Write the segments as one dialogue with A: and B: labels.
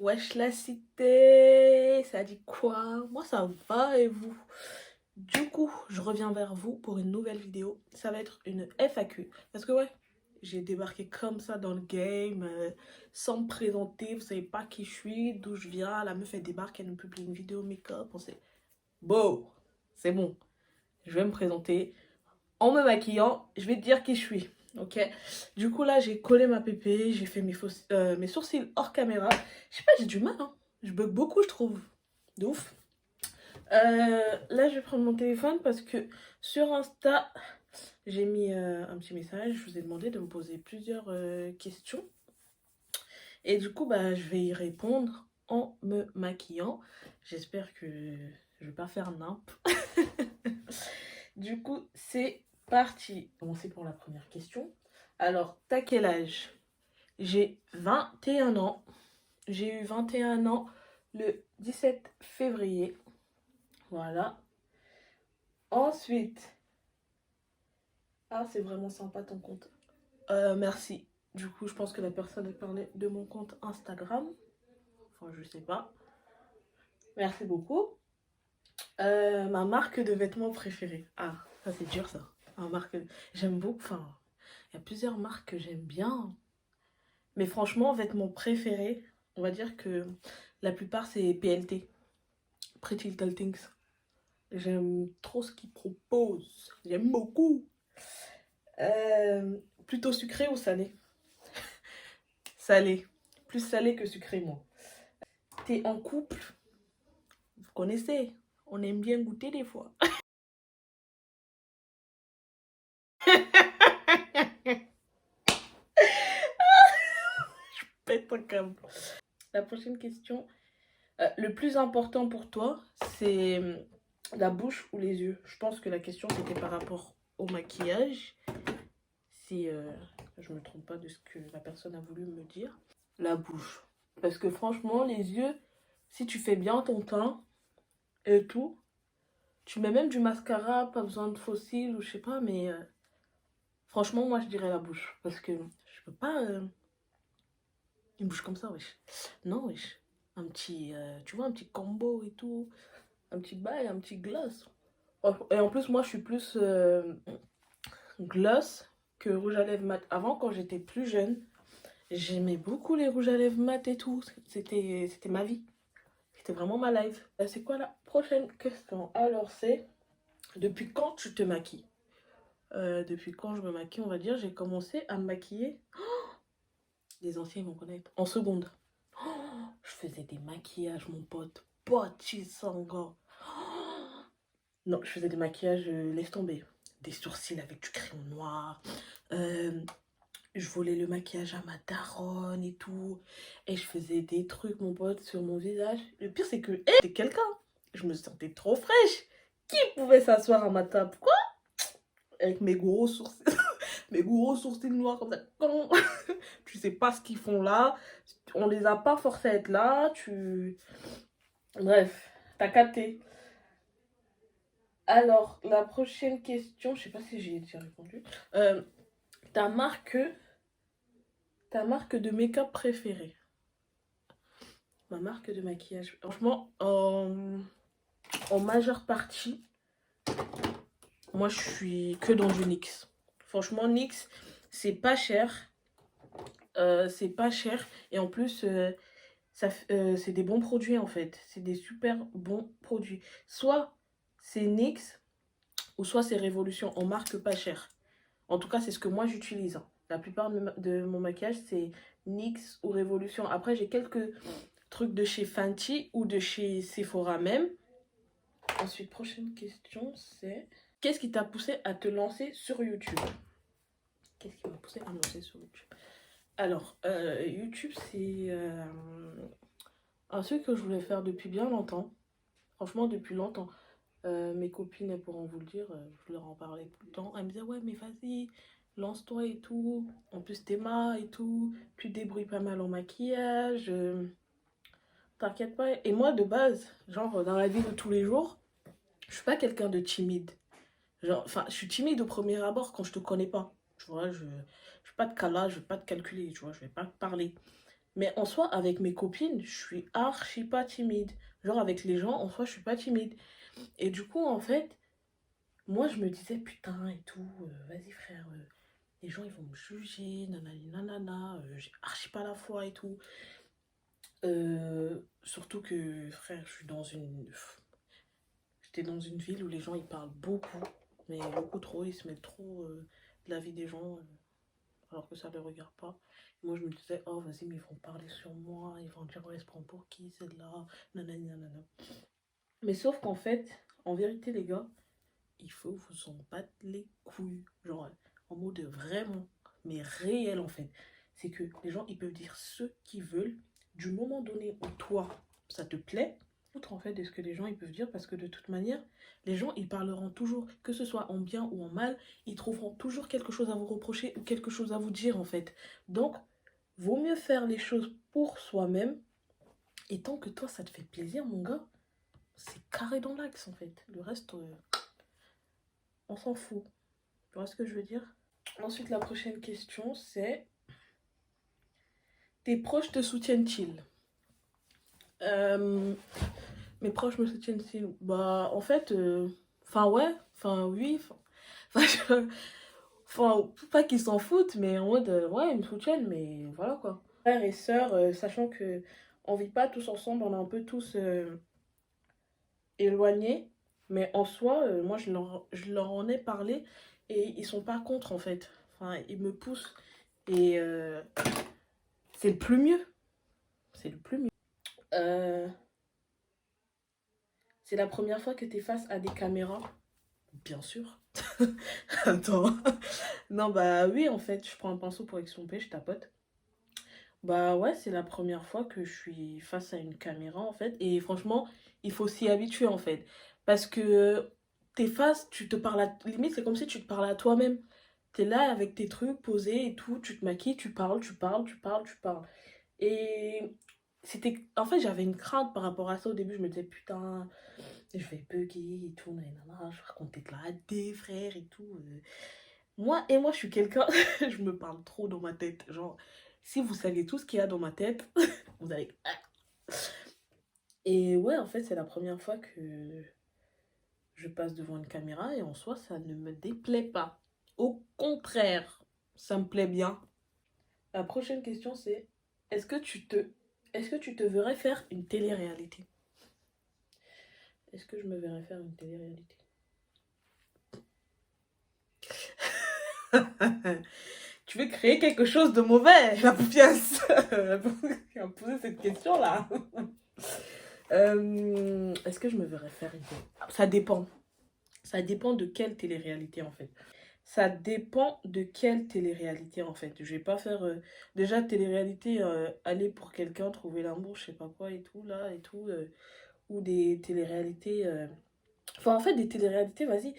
A: Wesh la cité, ça dit quoi? Moi ça va et vous? Du coup, je reviens vers vous pour une nouvelle vidéo. Ça va être une FAQ. Parce que ouais, j'ai débarqué comme ça dans le game, sans me présenter. Vous savez pas qui je suis, d'où je viens. La meuf elle débarque, elle nous publie une vidéo make-up. On sait, bon, c'est bon. Je vais me présenter. En me maquillant, je vais te dire qui je suis. Ok. Du coup là j'ai collé ma pépé, j'ai fait mes sourcils hors caméra. Je sais pas, j'ai du mal hein. Je bug beaucoup je trouve. De ouf. Là je vais prendre mon téléphone parce que sur Insta j'ai mis un petit message. Je vous ai demandé de me poser plusieurs questions. Et du coup bah je vais y répondre en me maquillant. J'espère que je vais pas faire nimp. Du coup c'est parti. Commencer pour la première question. Alors, t'as quel âge? J'ai 21 ans. J'ai eu 21 ans le 17 février. Voilà. Ensuite, ah, c'est vraiment sympa ton compte. Merci. Du coup, je pense que la personne a parlé de mon compte Instagram. Enfin, je sais pas. Merci beaucoup. Ma marque de vêtements préférée. Ah, ça c'est dur ça. Ma marque. J'aime beaucoup. Enfin, il y a plusieurs marques que j'aime bien. Mais franchement, vêtements préférés, on va dire que la plupart c'est PLT. Pretty Little Things. J'aime trop ce qu'ils proposent. J'aime beaucoup. Plutôt sucré ou salé? Salé. Plus salé que sucré, moi. T'es en couple? Vous connaissez. On aime bien goûter des fois. Pète un câble. La prochaine question. Le plus important pour toi, c'est la bouche ou les yeux? Je pense que la question c'était par rapport au maquillage. Si je me trompe pas de ce que la personne a voulu me dire. La bouche. Parce que franchement, les yeux, si tu fais bien ton teint et tout, tu mets même du mascara, pas besoin de faux cils ou je sais pas, mais franchement, moi je dirais la bouche. Parce que je peux pas une bouche comme ça, wesh. Non, wesh. Un petit, tu vois, un petit combo et tout. Un petit bail, un petit gloss. Et en plus, moi je suis plus gloss que rouge à lèvres mat. Avant, quand j'étais plus jeune, j'aimais beaucoup les rouges à lèvres mat et tout. C'était ma vie. C'était vraiment ma life. C'est quoi la prochaine question? Alors c'est, depuis quand tu te maquilles? Depuis quand je me maquille, on va dire, j'ai commencé à me maquiller. Les anciens vont connaître. En seconde. Je faisais des maquillages, mon pote. Pote, sango. Non, je faisais des maquillages, laisse tomber. Des sourcils avec du crayon noir. Euh, je volais le maquillage à ma daronne et tout. Et je faisais des trucs, mon pote, sur mon visage. Le pire, c'est que c'était quelqu'un. Je me sentais trop fraîche. Qui pouvait s'asseoir à ma table? Quoi? Avec mes gros sourcils. Mes gros sourcils noirs comme ça. Tu sais pas ce qu'ils font là. On les a pas forcés à être là. Bref, t'as capté. Alors, la prochaine question, je sais pas si j'ai déjà répondu. Euh, ta marque, ta marque de make-up préférée? Ma marque de maquillage. Franchement, en majeure partie, moi je suis que dans du NYX. Franchement, NYX, c'est pas cher. C'est pas cher. Et en plus, c'est des bons produits en fait. C'est des super bons produits. Soit c'est NYX, ou soit c'est Révolution en marque pas cher. En tout cas, c'est ce que moi j'utilise, hein. La plupart de mon maquillage, c'est NYX ou Révolution. Après, j'ai quelques trucs de chez Fenty ou de chez Sephora même. Ensuite, prochaine question, c'est... Qu'est-ce qui t'a poussé à te lancer sur YouTube? Qu'est-ce qui m'a poussé à me lancer sur YouTube? Alors, YouTube, c'est un truc que je voulais faire depuis bien longtemps. Franchement, depuis longtemps. Mes copines, elles pourront vous le dire, je leur en parlais tout le temps. Elles me disaient, ouais, mais vas-y, lance-toi et tout. En plus, t'es ma et tout. Tu te débrouilles pas mal en maquillage. T'inquiète pas. Et moi, de base, genre, dans la vie de tous les jours, je suis pas quelqu'un de timide. Genre, enfin, je suis timide au premier abord quand je te connais pas. Tu vois, je vais pas te caler, je vais pas te calculer, tu vois, je vais pas te parler. Mais en soi, avec mes copines, je suis archi pas timide. Genre avec les gens, en soi, je suis pas timide. Et du coup, en fait, moi, je me disais, putain et tout, vas-y frère, les gens, ils vont me juger, nanani nanana, j'ai archi pas la foi et tout. Surtout que, frère, j'étais dans une ville où les gens, ils parlent beaucoup, mais beaucoup trop, ils se mettent trop de la vie des gens, alors que ça ne les regarde pas. Moi, je me disais, oh, vas-y, mais ils vont parler sur moi, ils vont dire, ouais, elle se prend pour qui, celle-là, nanani nanana. Mais sauf qu'en fait, en vérité, les gars, il faut vous en battre les couilles. Genre, en mode vraiment, mais réel en fait. C'est que les gens, ils peuvent dire ce qu'ils veulent. Du moment donné où toi, ça te plaît, outre en fait de ce que les gens, ils peuvent dire, parce que de toute manière, les gens, ils parleront toujours, que ce soit en bien ou en mal, ils trouveront toujours quelque chose à vous reprocher ou quelque chose à vous dire en fait. Donc, vaut mieux faire les choses pour soi-même. Et tant que toi, ça te fait plaisir, mon gars, c'est carré dans l'axe en fait. Le reste, on s'en fout. Tu vois ce que je veux dire? Ensuite, la prochaine question, c'est tes proches te soutiennent-ils? Euh, Mes proches me soutiennent-ils? Bah, en fait, enfin, ouais, enfin, oui, enfin, pas qu'ils s'en foutent, mais en mode, ouais, ils me soutiennent, mais voilà quoi. Frères et sœurs, sachant que on vit pas tous ensemble, on est un peu tous éloignés, mais en soi, moi, je leur en ai parlé et ils sont pas contre en fait. Enfin, ils me poussent et c'est le plus mieux. C'est le plus mieux. Euh, c'est la première fois que tu es face à des caméras? Bien sûr. Attends. Non, bah oui, en fait, je prends un pinceau pour extomper, je tapote. Bah ouais, c'est la première fois que je suis face à une caméra, en fait. Et franchement, il faut s'y habituer, en fait. Parce que t'es face, tu te parles à... Limite, c'est comme si tu te parlais à toi-même. T'es là avec tes trucs posés et tout, tu te maquilles, tu parles, tu parles, tu parles, tu parles. Et c'était... En fait, j'avais une crainte par rapport à ça. Au début, je me disais, putain, je vais bugger et tout, nanana, je vais raconter de la des frères et tout. Moi, je suis quelqu'un, je me parle trop dans ma tête. Genre, si vous saviez tout ce qu'il y a dans ma tête, vous allez... Et ouais, en fait, c'est la première fois que je passe devant une caméra et en soi, ça ne me déplaît pas. Au contraire, ça me plaît bien. La prochaine question, c'est est-ce que tu te, est-ce que tu te verrais faire une télé-réalité? Est-ce que je me verrais faire une télé-réalité? Tu veux créer quelque chose de mauvais, la poufiasse qui a posé cette question-là. Est-ce que je me verrais faire une télé? Ça dépend. Ça dépend de quelle télé-réalité en fait. Ça dépend de quelle télé-réalité en fait. Je vais pas faire déjà télé-réalité aller pour quelqu'un trouver l'amour, je sais pas quoi et tout là et tout ou des télé-réalités enfin en fait des télé-réalités, vas-y,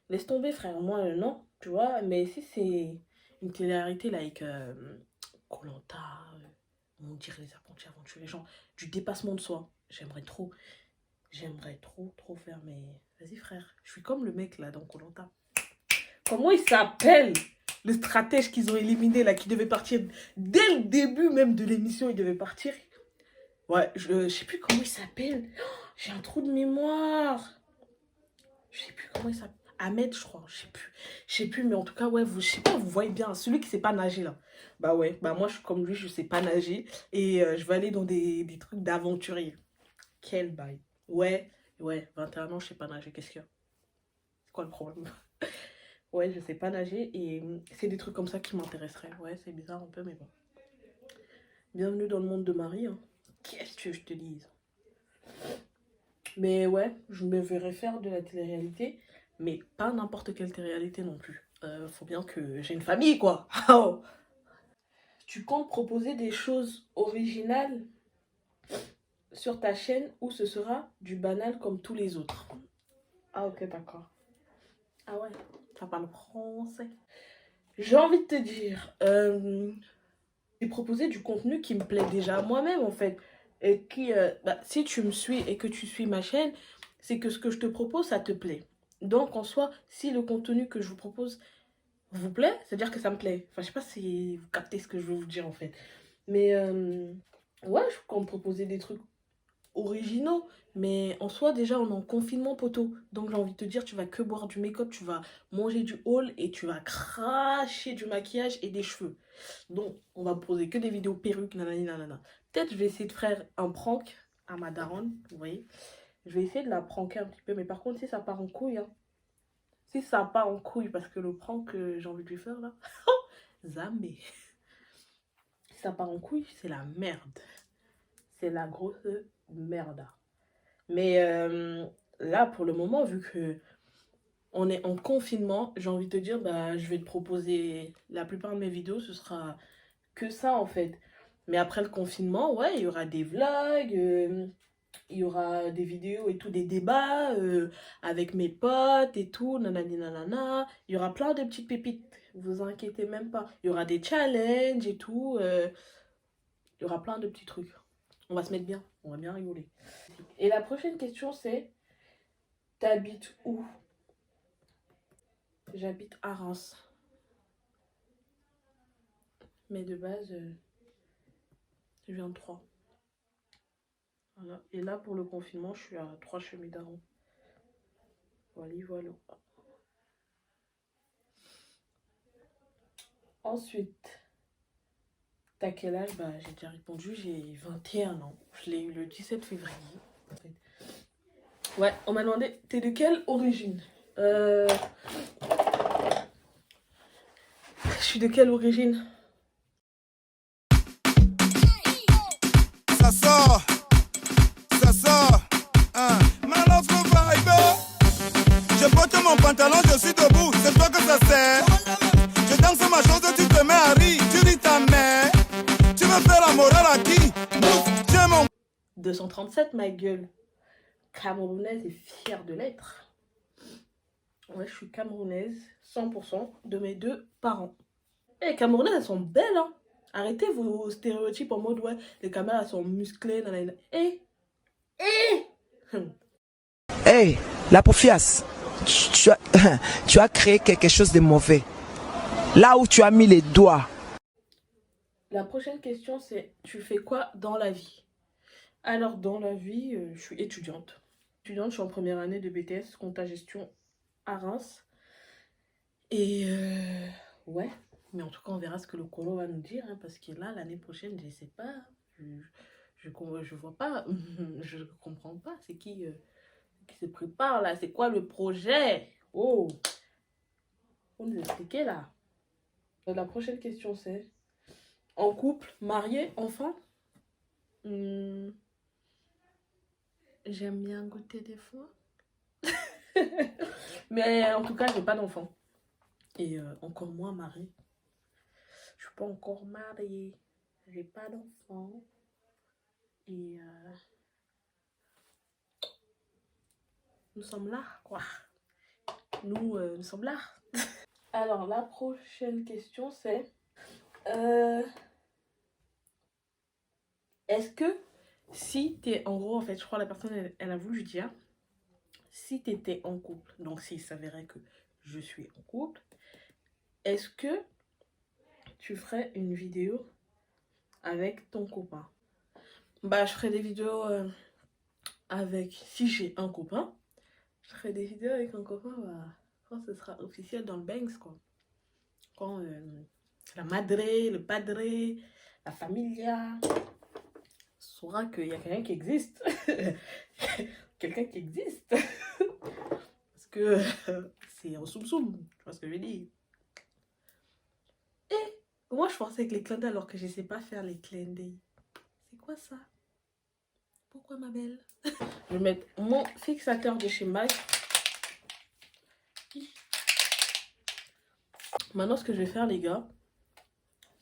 A: laisse tomber frère. Moi non, tu vois, mais si c'est une télé-réalité like koh on dirait les apprentis avant de tuer les gens, du dépassement de soi, j'aimerais trop faire, mais vas-y frère, je suis comme le mec là dans koh. Comment il s'appelle? Le stratège qu'ils ont éliminé là, qui devait partir dès le début même de l'émission, il devait partir. Ouais, je sais plus comment il s'appelle. J'ai un trou de mémoire. Je sais plus comment il s'appelle. Ahmed, je crois. Je sais plus, mais en tout cas, ouais, je sais pas, vous voyez bien, celui qui sait pas nager là. Bah ouais, bah moi je suis comme lui, je sais pas nager. Et je vais aller dans des trucs d'aventurier. Quel bail. Ouais, ouais, 21 ans, je sais pas nager, qu'est-ce qu'il y a? C'est quoi le problème? Ouais, je sais pas nager et c'est des trucs comme ça qui m'intéresseraient. Ouais, c'est bizarre un peu, mais bon. Bienvenue dans le monde de Marie, hein. Qu'est-ce que je te dise? Mais ouais, je me verrais faire de la télé-réalité, mais pas n'importe quelle télé-réalité non plus. Faut bien que j'ai une famille, quoi. Oh. Tu comptes proposer des choses originales sur ta chaîne ou ce sera du banal comme tous les autres? Ah ok, d'accord. Ah ouais, ça parle français. J'ai envie de te dire, j'ai proposé du contenu qui me plaît déjà à moi-même en fait. Et qui, bah, si tu me suis et que tu suis ma chaîne, c'est que ce que je te propose, ça te plaît. Donc en soi, si le contenu que je vous propose vous plaît, c'est-à-dire que ça me plaît. Enfin, je sais pas si vous captez ce que je veux vous dire en fait. Mais ouais, je peux me proposer des trucs originaux. Mais en soi, déjà, on est en confinement, poteau. Donc, j'ai envie de te dire, tu vas que boire du make-up, tu vas manger du haul et tu vas cracher du maquillage et des cheveux. Donc, on va poser que des vidéos perruques, nanani, nanana. Peut-être je vais essayer de faire un prank à ma daronne, vous voyez. Je vais essayer de la pranker un petit peu, mais par contre, si ça part en couille, hein, si ça part en couille, parce que le prank que j'ai envie de lui faire là, jamais. Si ça part en couille, c'est la merde. C'est la grosse merde. Mais là, pour le moment, vu que on est en confinement, j'ai envie de te dire, bah, je vais te proposer la plupart de mes vidéos, ce sera que ça en fait. Mais après le confinement, ouais, il y aura des vlogs, il y aura des vidéos et tout, des débats avec mes potes et tout, nanani nanana. Il y aura plein de petites pépites, vous inquiétez même pas. Il y aura des challenges et tout, il y aura plein de petits trucs. On va se mettre bien, on va bien rigoler. Et la prochaine question c'est, t'habites où? J'habite à Reims. Mais de base, je viens de Troyes. Voilà. Et là, pour le confinement, je suis à 3 chemins d'Arron. Voilà, voilà. Ensuite, t'as quel âge? Bah, j'ai déjà répondu, j'ai 21 ans. Je l'ai eu le 17 février. En fait. Ouais, on m'a demandé, t'es de quelle origine? Je suis de quelle origine?
B: Ça sort, ça sort. Hein. Maintenant, faut vibe. Je porte mon pantalon, je suis debout. C'est toi que ça sert. Je danse ma chose, tu te mets à rire. Tu ris ta mère. Tu veux faire la morale à qui? Tiens mon
A: 237, ma gueule. Camerounaise et fière de l'être. Ouais, je suis camerounaise, 100% de mes deux parents. Et les Camerounaises, elles sont belles, hein. Arrêtez vos stéréotypes en mode, ouais, les caméras, elles sont musclées, nanana.
C: Hey, la Profias, tu as créé quelque chose de mauvais. Là où tu as mis les doigts.
A: La prochaine question, c'est, tu fais quoi dans la vie? Alors, dans la vie, je suis étudiante. Étudiante, je suis en première année de BTS, compta gestion à Reims. Et ouais, mais en tout cas, on verra ce que le colo va nous dire, hein, parce que là, l'année prochaine, je sais pas. Je vois pas, je comprends pas. C'est qui se prépare là? C'est quoi le projet? Oh, faut nous expliquer là. La prochaine question, c'est en couple, marié, enfant? Hmm, j'aime bien goûter des fois. Mais en tout cas, j'ai pas d'enfant. Et encore moins mariée. Je suis pas encore mariée. J'ai pas d'enfant. Et nous sommes là, quoi. Nous sommes là. Alors, la prochaine question, c'est... est-ce que si t'es... En gros, en fait, je crois que la personne, elle a voulu dire... Si t'étais en couple, donc s'il s'avérait que je suis en couple, est-ce que tu ferais une vidéo avec ton copain? Bah, je ferais des vidéos avec... Si j'ai un copain, je ferais des vidéos avec un copain, bah... Quand ce sera officiel dans le Banks, quoi. Quand la madre, le padre, la familia saura qu'il y a quelqu'un qui existe. Quelqu'un qui existe. Parce que c'est un soum-soum. Tu vois ce que je veux dire? Et moi, je pensais que les clins d'œil alors que je ne sais pas faire les clins d'œil. C'est quoi ça? Pourquoi ma belle? Je vais mettre mon fixateur de chez MAC. Maintenant, ce que je vais faire, les gars,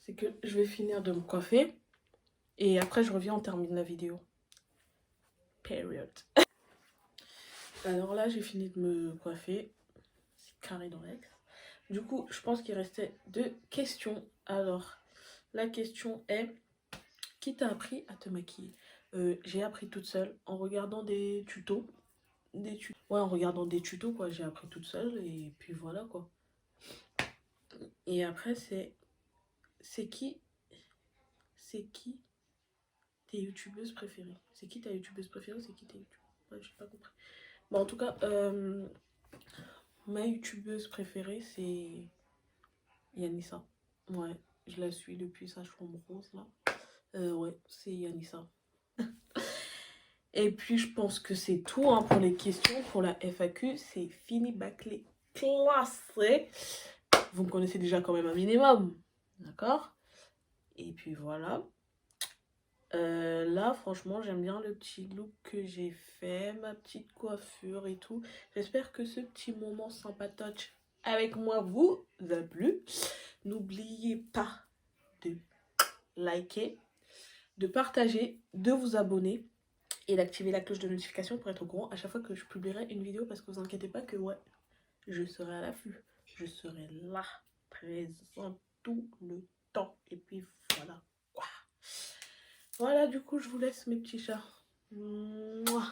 A: c'est que je vais finir de me coiffer. Et après, je reviens, on termine la vidéo. Period. Alors là, j'ai fini de me coiffer. C'est carré dans l'ex. Du coup, je pense qu'il restait 2 questions. Alors, la question est, qui t'a appris à te maquiller? J'ai appris toute seule en regardant des tutos. Ouais, en regardant des tutos, quoi. J'ai appris toute seule et puis voilà, quoi. Et après, c'est c'est qui tes youtubeuses préférées? C'est qui ta youtubeuse préférée? C'est qui tes youtubeuses? Ouais, j'ai pas compris. Bon, en tout cas, ma youtubeuse préférée, c'est Yanissa. Ouais, je la suis depuis sa chambre rose, là. Ouais, c'est Yanissa. Et puis, je pense que c'est tout hein, pour les questions. Pour la FAQ, c'est fini, bâclé, classé. Vous me connaissez déjà quand même un minimum. D'accord? Et puis, voilà. Là, franchement, j'aime bien le petit look que j'ai fait, ma petite coiffure et tout. J'espère que ce petit moment sympatoche avec moi vous a plu. N'oubliez pas de liker, de partager, de vous abonner et d'activer la cloche de notification pour être au courant à chaque fois que je publierai une vidéo parce que vous inquiétez pas que ouais, je serai à l'affût. Je serai là, présent tout le temps. Et puis voilà. Voilà, du coup, je vous laisse mes petits chats. Mouah.